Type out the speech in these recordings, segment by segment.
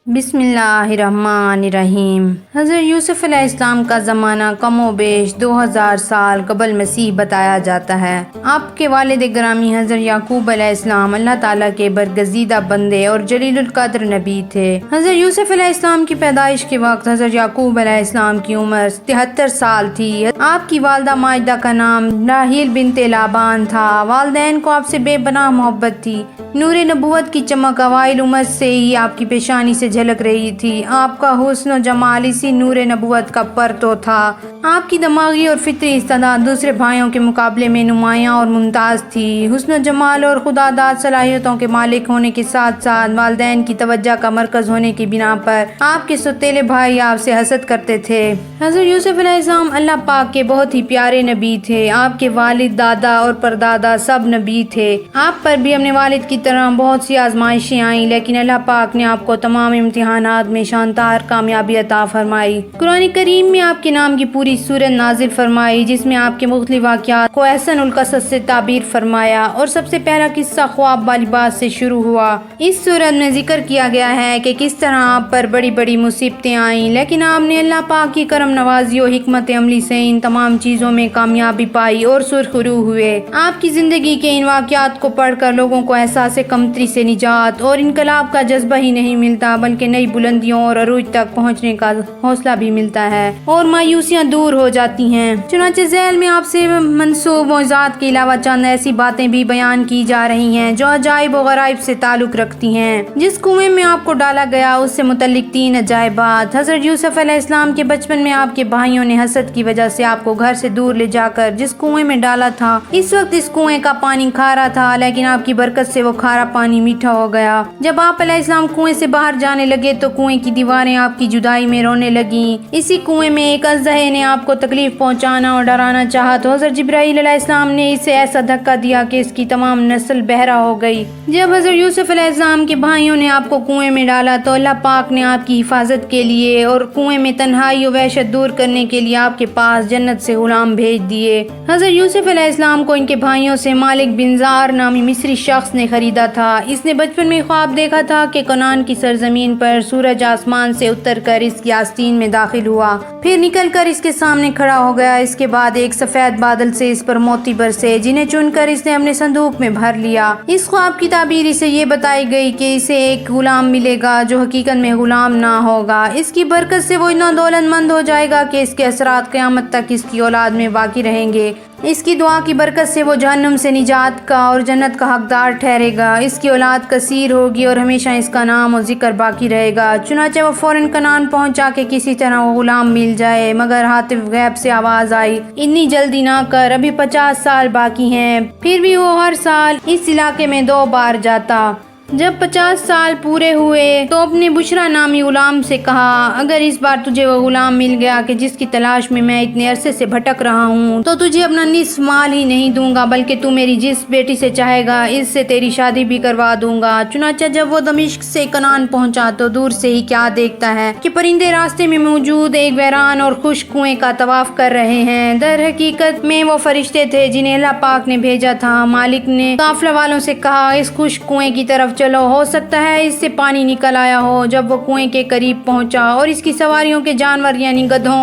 بسم اللہ الرحمن الرحیم۔ حضرت یوسف علیہ السلام کا زمانہ کم و بیش 2000 سال قبل مسیح بتایا جاتا ہے۔ آپ کے والد گرامی حضرت یعقوب علیہ السلام اللہ تعالیٰ کے برگزیدہ بندے اور جلیل القدر نبی تھے۔ حضرت یوسف علیہ السلام کی پیدائش کے وقت حضرت یعقوب علیہ السلام کی عمر 73 سال تھی۔ آپ کی والدہ ماجدہ کا نام راحیل بنت لابان تھا۔ والدین کو آپ سے بے پناہ محبت تھی۔ نور نبوت کی چمک اوائل عمر سے ہی آپ کی پیشانی سے جھلک رہی تھی۔ آپ کا حسن و جمال اسی نور نبوت کا پرتو تھا۔ آپ کی دماغی اور فطری استعداد دوسرے بھائیوں کے مقابلے میں نمایاں اور ممتاز تھی۔ حسن و جمال اور خداداد صلاحیتوں کے مالک ہونے کے ساتھ ساتھ والدین کی توجہ کا مرکز ہونے کی بنا پر آپ کے سوتیلے بھائی آپ سے حسد کرتے تھے۔ حضرت یوسف علیہ السلام اللہ پاک کے بہت ہی پیارے نبی تھے۔ آپ کے والد، دادا اور پردادا سب نبی تھے۔ آپ پر بھی اپنے والد کی طرح بہت سی آزمائشیں آئیں، لیکن اللہ پاک نے آپ کو تمام امتحانات میں شاندار کامیابی عطا فرمائی۔ قرآن کریم میں آپ کے نام کی پوری سورت نازل فرمائی، جس میں آپ کے مختلف واقعات کو احسن القصص سے تعبیر فرمایا، اور سب سے پہلا قصہ خواب والی بات سے شروع ہوا۔ اس سورت میں ذکر کیا گیا ہے کہ کس طرح آپ پر بڑی بڑی مصیبتیں آئیں، لیکن آپ نے اللہ پاک کی کرم نوازی و حکمت عملی سے ان تمام چیزوں میں کامیابی پائی اور سرخ رو ہوئے۔ آپ کی زندگی کے ان واقعات کو پڑھ کر لوگوں کو احساس کمتری سے نجات اور انقلاب کا جذبہ ہی نہیں ملتا، بلکہ نئی بلندیوں اور عروج تک پہنچنے کا حوصلہ بھی ملتا ہے اور مایوسیاں دور ہو جاتی ہیں۔ چنانچہ ذیل میں آپ سے منسوب موضوعات کے علاوہ چند ایسی باتیں بھی بیان کی جا رہی ہیں جو عجائب و غرائب سے تعلق رکھتی ہیں۔ جس کنویں میں آپ کو ڈالا گیا اس سے متعلق 3 عجائبات۔ حضرت یوسف علیہ السلام کے بچپن میں آپ کے بھائیوں نے حسد کی وجہ سے آپ کو گھر سے دور لے جا کر جس کنویں میں ڈالا تھا، اس وقت اس کنویں کا پانی کھارا تھا، لیکن آپ کی برکت سے وہ کھارا پانی میٹھا ہو گیا۔ جب آپ علیہ السلام کنویں سے باہر جانے لگے تو کنویں کی دیواریں آپ کی جدائی میں رونے لگیں۔ اسی کنویں میں ایک اژدہے نے آپ کو تکلیف پہنچانا اور ڈرانا چاہا تو حضرت جبرائیل علیہ السلام نے اسے ایسا دھکا دیا کہ اس کی تمام نسل بہرا ہو گئی۔ جب حضرت یوسف علیہ السلام کے بھائیوں نے آپ کو کنویں میں ڈالا تو اللہ پاک نے آپ کی حفاظت کے لیے اور کنویں میں تنہائی و وحشت دور کرنے کے لیے آپ کے پاس جنت سے غلام بھیج دیے۔ حضرت یوسف علیہ السلام کو ان کے بھائیوں سے مالک بن زار نامی مصری شخص نے خریدا تھا۔ اس نے بچپن میں خواب دیکھا تھا کہ کنعان کی سرزمین پر سورج آسمان سے اتر کر اس کی آستین میں داخل ہوا، پھر نکل کر اس کے سامنے کھڑا ہو گیا۔ اس کے بعد ایک سفید بادل سے اس پر موتی برسے، جنہیں چن کر اس نے اپنے صندوق میں بھر لیا۔ اس خواب کی تعبیر اسے یہ بتائی گئی کہ اسے ایک غلام ملے گا جو حقیقت میں غلام نہ ہوگا۔ اس کی برکت سے وہ اتنا دولت مند ہو جائے گا کہ اس کے اثرات قیامت تک اس کی اولاد میں باقی رہیں گے۔ اس کی دعا کی برکت سے وہ جہنم سے نجات کا اور جنت کا حقدار ٹھہرے گا۔ اس کی اولاد کثیر ہوگی اور ہمیشہ اس کا نام و ذکر باقی رہے گا۔ چنانچہ وہ فوراً کنعان پہنچا کہ کسی طرح وہ غلام مل جائے، مگر ہاتف غیب سے آواز آئی، اتنی جلدی نہ کر، ابھی 50 سال باقی ہیں۔ پھر بھی وہ ہر سال اس علاقے میں 2 بار جاتا۔ جب 50 سال پورے ہوئے تو اپنے بشرا نامی غلام سے کہا، اگر اس بار تجھے وہ غلام مل گیا کہ جس کی تلاش میں اتنے عرصے سے بھٹک رہا ہوں تو تجھے اپنا نصف مال ہی نہیں دوں گا، بلکہ تو میری جس بیٹی سے چاہے گا اس سے تیری شادی بھی کروا دوں گا۔ چنانچہ جب وہ دمشق سے کنعان پہنچا تو دور سے ہی کیا دیکھتا ہے کہ پرندے راستے میں موجود ایک ویران اور خشک کنویں کا طواف کر رہے ہیں۔ در حقیقت میں وہ فرشتے تھے جنہیں اللہ پاک نے بھیجا تھا۔ مالک نے قافلہ والوں سے کہا، اس خشک کنویں کی طرف چلو، ہو سکتا ہے اس سے پانی نکل آیا ہو۔ جب وہ کنویں کے قریب پہنچا اور اس کی سواریوں کے جانور یعنی گدھوں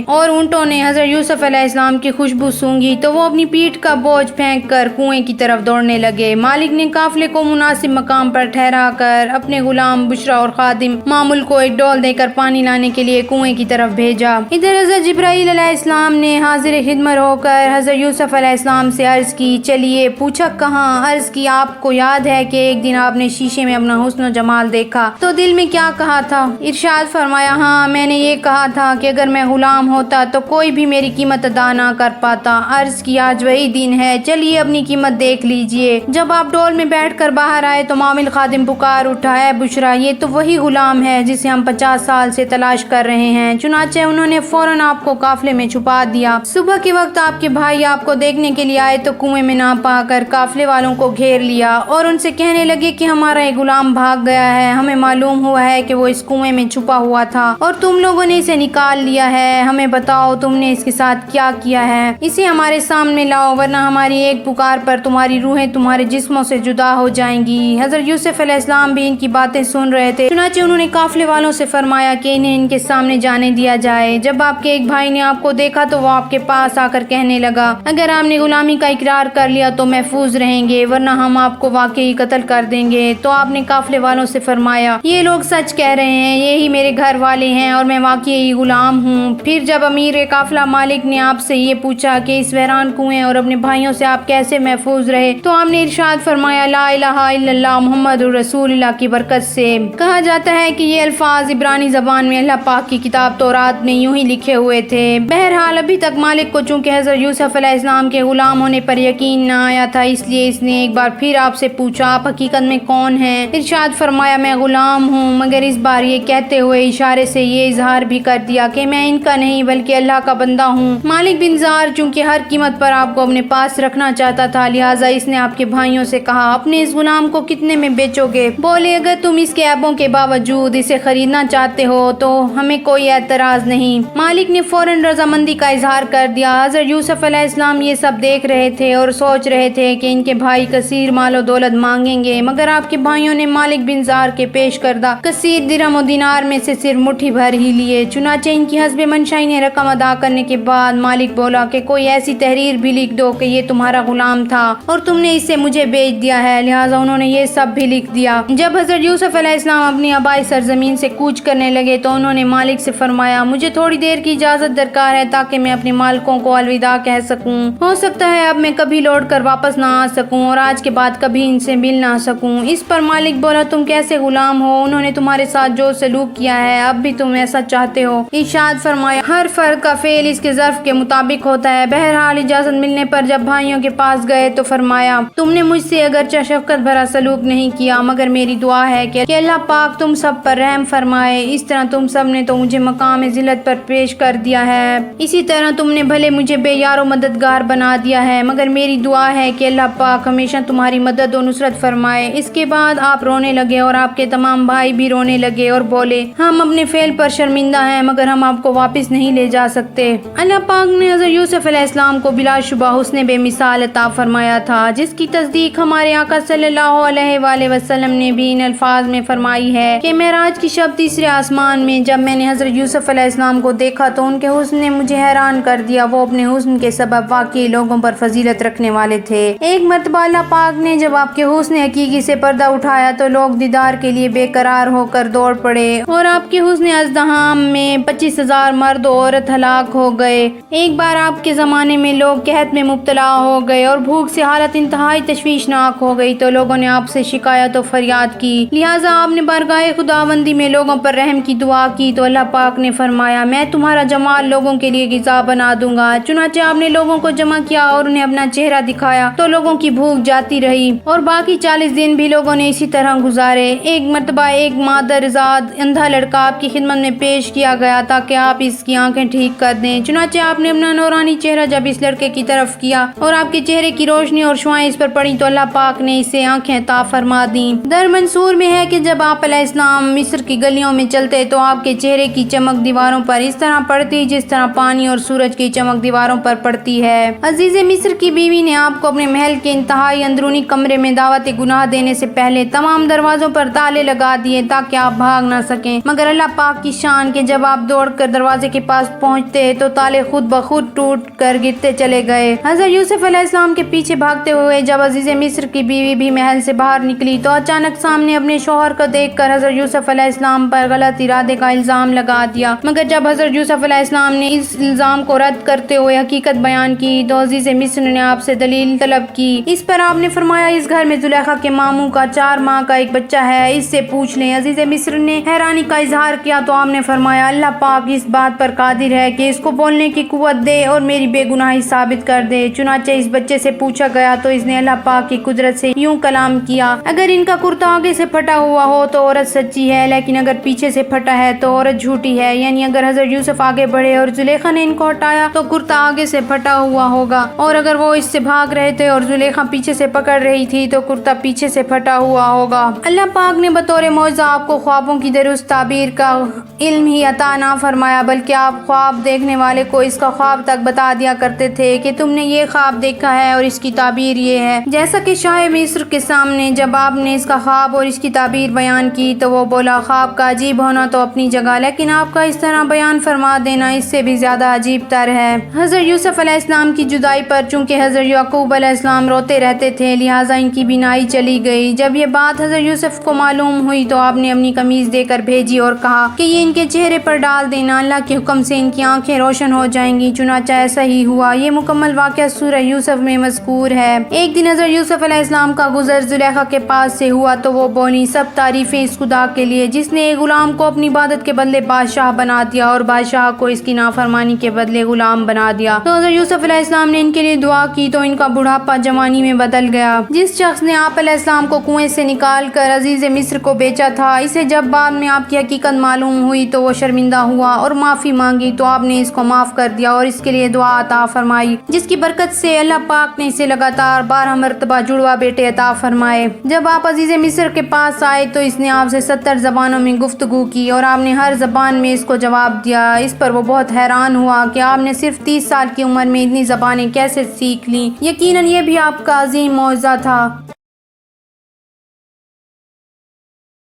اور اونٹوں نے حضرت یوسف علیہ السلام کی خوشبو سونگھی تو وہ اپنی پیٹھ کا بوجھ پھینک کر کنویں کی طرف دوڑنے لگے۔ مالک نے قافلے کو مناسب مقام پر ٹھہرا کر اپنے غلام بشرا اور خادم معمول کو ایک ڈول دے کر پانی لانے کے لیے کنویں کی طرف بھیجا۔ ادھر حضرت جبرائیل علیہ السلام نے حاضر خدمت ہو کر حضرت یوسف علیہ السلام سے عرض کی، چلیے۔ پوچھا کہاں؟ عرض کی، آپ کو یاد ہے کہ ایک دن آپ نے شیشے میں اپنا حسن و جمال دیکھا تو دل میں کیا کہا تھا؟ ارشاد فرمایا، ہاں میں نے یہ کہا تھا کہ اگر میں غلام ہوتا تو کوئی بھی میری قیمت ادا نہ کر پاتا۔ عرض کی، آج وہی دن ہے، چلیے اپنی قیمت دیکھ لیجئے۔ جب آپ ڈول میں بیٹھ کر باہر آئے تو معامل خادم پکار اٹھا، اے بشرا، یہ تو وہی غلام ہے جسے ہم 50 سال سے تلاش کر رہے ہیں۔ چنانچہ انہوں نے فوراً آپ کو قافلے میں چھپا دیا۔ صبح کے وقت آپ کے بھائی آپ کو دیکھنے کے لیے آئے تو کنویں میں نہ پا کر قافلے والوں کو گھیر لیا اور ان سے کہنے لگے گے کہ ہمارا ایک غلام بھاگ گیا ہے، ہمیں معلوم ہوا ہے کہ وہ اس کنویں میں چھپا ہوا تھا اور تم لوگوں نے اسے نکال لیا ہے، ہمیں بتاؤ تم نے اس کے ساتھ کیا کیا ہے، اسے ہمارے سامنے لاؤ ورنہ ہماری ایک پکار پر تمہاری روحیں تمہارے جسموں سے جدا ہو جائیں گی۔ حضرت یوسف علیہ السلام بھی ان کی باتیں سن رہے تھے، چنانچہ انہوں نے قافلے والوں سے فرمایا کہ انہیں ان کے سامنے جانے دیا جائے۔ جب آپ کے ایک بھائی نے آپ کو دیکھا تو وہ آپ کے پاس آ کر کہنے لگا، اگر آپ نے غلامی کا اقرار کر لیا تو محفوظ رہیں گے ورنہ ہم آپ کو واقعی قتل کر دیں گے۔ تو آپ نے قافلے والوں سے فرمایا، یہ لوگ سچ کہہ رہے ہیں، یہی میرے گھر والے ہیں اور میں واقعی غلام ہوں۔ پھر جب امیر قافلہ مالک نے آپ سے یہ پوچھا کہ اس ویران کنویں اور اپنے بھائیوں سے آپ کیسے محفوظ رہے تو آپ نے ارشاد فرمایا، لا الہ الا اللہ محمد رسول اللہ کی برکت سے۔ کہا جاتا ہے کہ یہ الفاظ عبرانی زبان میں اللہ پاک کی کتاب تورات میں یوں ہی لکھے ہوئے تھے۔ بہرحال ابھی تک مالک کو چونکہ حضرت یوسف علیہ السلام کے غلام ہونے پر یقین نہ آیا تھا، اس لیے اس نے ایک بار پھر آپ سے پوچھا، آپ حقیقت میں کون ہیں؟ ارشاد فرمایا، میں غلام ہوں، مگر اس بار یہ کہتے ہوئے اشارے سے یہ اظہار بھی کر دیا کہ میں ان کا نہیں بلکہ اللہ کا بندہ ہوں۔ مالک بن زار چونکہ ہر قیمت پر آپ کو اپنے پاس رکھنا چاہتا تھا، لہٰذا اس نے آپ کے بھائیوں سے کہا، اپنے اس غلام کو کتنے میں بیچو گے؟ بولے، اگر تم اس کے عیبوں کے باوجود اسے خریدنا چاہتے ہو تو ہمیں کوئی اعتراض نہیں۔ مالک نے فوراً رضامندی کا اظہار کر دیا۔ حضرت یوسف علیہ السلام یہ سب دیکھ رہے تھے اور سوچ رہے تھے کہ ان کے بھائی کثیر مال و دولت مانگیں گے، مگر آپ کے بھائیوں نے مالک بن زار کے پیش کردہ کثیر درہم و دینار میں سے صرف مٹھی بھر ہی لیے۔ چنانچہ ان کی حسب منشائی نے رقم ادا کرنے کے بعد مالک بولا کہ کوئی ایسی تحریر بھی لکھ دو کہ یہ تمہارا غلام تھا اور تم نے اسے مجھے بیچ دیا ہے، لہٰذا انہوں نے یہ سب بھی لکھ دیا۔ جب حضرت یوسف علیہ السلام اپنی آبائی سرزمین سے کوچ کرنے لگے تو انہوں نے مالک سے فرمایا، مجھے تھوڑی دیر کی اجازت درکار ہے تاکہ میں اپنے مالکوں کو الوداع کہہ سکوں، ہو سکتا ہے اب میں کبھی لوٹ کر واپس نہ آ سکوں اور آج کے بعد کبھی ان سے مل نہ سکوں۔ اس پر مالک بولا، تم کیسے غلام ہو؟ انہوں نے تمہارے ساتھ جو سلوک کیا ہے اب بھی تم ایسا چاہتے ہو؟ ارشاد فرمایا، ہر فرد کا فعل اس کے ظرف کے مطابق ہوتا ہے۔ بہرحال اجازت ملنے پر جب بھائیوں کے پاس گئے تو فرمایا، تم نے مجھ سے اگرچہ شفقت بھرا سلوک نہیں کیا مگر میری دعا ہے کہ اللہ پاک تم سب پر رحم فرمائے۔ اس طرح تم سب نے تو مجھے مقام ذلت پر پیش کر دیا ہے، اسی طرح تم نے بھلے مجھے بے یار و مددگار بنا دیا ہے، مگر میری دعا ہے کہ اللہ پاک ہمیشہ تمہاری مدد و نصرت فرمائے۔ اس کے بعد آپ رونے لگے اور آپ کے تمام بھائی بھی رونے لگے اور بولے، ہم اپنے فعل پر شرمندہ ہیں مگر ہم آپ کو واپس نہیں لے جا سکتے۔ اللہ پاک نے حضرت یوسف علیہ السلام کو بلا شبہ حسن بے مثال عطا فرمایا تھا، جس کی تصدیق ہمارے آقا صلی اللہ علیہ وآلہ وسلم نے بھی ان الفاظ میں فرمائی ہے کہ معراج کی شب تیسرے آسمان میں جب میں نے حضرت یوسف علیہ السلام کو دیکھا تو ان کے حسن نے مجھے حیران کر دیا، وہ اپنے حسن کے سبب واقعی لوگوں پر فضیلت رکھنے والے تھے۔ ایک مرتبہ اللہ پاک نے جب آپ کے حسن حقیقی سے پردہ اٹھایا تو لوگ دیدار کے لیے بے قرار ہو کر دوڑ پڑے اور آپ کے حسن ازدحام میں 25,000 مرد و عورت ہلاک ہو گئے۔ ایک بار آپ کے زمانے میں لوگ قحط میں مبتلا ہو گئے اور بھوک سے حالت انتہائی تشویشناک ہو گئی تو لوگوں نے آپ سے شکایت و فریاد کی، لہٰذا آپ نے بارگاہ خداوندی میں لوگوں پر رحم کی دعا کی تو اللہ پاک نے فرمایا، میں تمہارا جمال لوگوں کے لیے غذا بنا دوں گا۔ چنانچہ آپ نے لوگوں کو جمع کیا اور انہیں اپنا چہرہ دکھایا تو لوگوں کی بھوک جاتی رہی اور باقی 40 دن بھی لوگوں نے اسی طرح گزارے۔ ایک مرتبہ ایک مادرزاد اندھا لڑکا آپ کی خدمت میں پیش کیا گیا تاکہ آپ اس کی آنکھیں ٹھیک کر دیں، چنانچہ آپ نے اپنا نورانی چہرہ جب اس لڑکے کی طرف کیا اور آپ کے چہرے کی روشنی اور شعاعیں اس پر پڑی تو اللہ پاک نے اسے آنکھیں عطا فرما دیں۔ در منصور میں ہے کہ جب آپ علیہ السلام مصر کی گلیوں میں چلتے تو آپ کے چہرے کی چمک دیواروں پر اس طرح پڑتی جس طرح پانی اور سورج کی چمک دیواروں پر پڑتی ہے۔ عزیز مصر کی بیوی نے آپ کو اپنے محل کے انتہائی اندرونی کمرے میں دعوت گناہ دینے سے پہلے تمام دروازوں پر تالے لگا دیے تاکہ آپ بھاگ نہ سکیں، مگر اللہ پاک کی شان کہ جب آپ دوڑ کر دروازے کے پاس پہنچتے تو تالے خود بخود ٹوٹ کر گرتے چلے گئے۔ حضرت یوسف علیہ السلام کے پیچھے بھاگتے ہوئے جب عزیز مصر کی بیوی بھی محل سے باہر نکلی تو اچانک سامنے اپنے شوہر کو دیکھ کر حضرت یوسف علیہ السلام پر غلط ارادے کا الزام لگا دیا، مگر جب حضرت یوسف علیہ السلام نے اس الزام کو رد کرتے ہوئے حقیقت بیان کی تو عزیز مصر نے آپ سے دلیل طلب کی۔ اس پر آپ نے فرمایا، اس گھر میں زلیخا کے ماموں کا 4 ماہ کا ایک بچہ ہے، اس سے پوچھ لیں۔ عزیز مصر نے حیرانی کا اظہار کیا تو آپ نے فرمایا، اللہ پاک اس بات پر قادر ہے کہ اس کو بولنے کی قوت دے اور میری بے گناہی ثابت کر دے۔ چنانچہ اس بچے سے پوچھا گیا تو اس نے اللہ پاک کی قدرت سے یوں کلام کیا، اگر ان کا کرتا آگے سے پھٹا ہوا ہو تو عورت سچی ہے، لیکن اگر پیچھے سے پھٹا ہے تو عورت جھوٹی ہے، یعنی اگر حضرت یوسف آگے بڑھے اور زلیخا نے ان کو ہٹایا تو کرتا آگے سے پھٹا ہوا ہوگا، اور اگر وہ اس سے بھاگ رہے تھے اور زلیخا پیچھے سے پکڑ رہی تھی تو کرتا پیچھے سے پھٹا ہوا ہوگا۔ اللہ پاک نے بطور معجزہ آپ کو خوابوں کی درست تعبیر کا علم ہی عطا نہ فرمایا، بلکہ آپ خواب دیکھنے والے کو اس کا خواب تک بتا دیا کرتے تھے کہ تم نے یہ خواب دیکھا ہے اور اس کی تعبیر یہ ہے۔ جیسا کہ شاہ مصر کے سامنے جب آپ نے اس کا خواب اور اس کی تعبیر بیان کی تو وہ بولا، خواب کا عجیب ہونا تو اپنی جگہ، لیکن آپ کا اس طرح بیان فرما دینا اس سے بھی زیادہ عجیب تر ہے۔ حضرت یوسف علیہ السلام کی جدائی پر چونکہ حضرت یعقوب علیہ السلام روتے رہتے تھے، لہٰذا ان کی بینائی چلی گئی۔ جب یہ بات حضرت یوسف کو معلوم ہوئی تو آپ نے اپنی قمیض دے کر بھیجی اور کہا کہ یہ ان کے چہرے پر ڈال دینا، اللہ کے حکم سے ان کی آنکھیں روشن ہو جائیں گی۔ چنانچہ ایسا ہی ہوا۔ یہ مکمل واقعہ سورہ یوسف میں مذکور ہے۔ ایک دن حضرت یوسف علیہ السلام کا گزر زلیخا کے پاس سے ہوا تو وہ بولی، سب تعریفیں اس خدا کے لیے جس نے ایک غلام کو اپنی عبادت کے بدلے بادشاہ بنا دیا اور بادشاہ کو اس کی نافرمانی کے بدلے غلام بنا دیا۔ تو حضرت یوسف علیہ السلام نے ان کے لیے دعا کی تو ان کا بڑھاپا جوانی میں بدل گیا۔ جس شخص نے آپ علیہ السلام کو کنویں سے نکال کر عزیز مصر کو بیچا تھا، اسے جب بعد میں آپ کی حقیقت معلوم ہوئی تو وہ شرمندہ ہوا اور معافی مانگی تو آپ نے اس کو معاف کر دیا اور اس کے لیے دعا عطا فرمائی، جس کی برکت سے اللہ پاک نے اسے لگاتار 12 مرتبہ جڑوا بیٹے عطا فرمائے۔ جب آپ عزیز مصر کے پاس آئے تو اس نے آپ سے 70 زبانوں میں گفتگو کی اور آپ نے ہر زبان میں اس کو جواب دیا۔ اس پر وہ بہت حیران ہوا کہ آپ نے صرف 30 سال کی عمر میں اتنی زبانیں کیسے سیکھ لیں۔ یقیناً یہ بھی آپ کا عظیم معجزہ تھا۔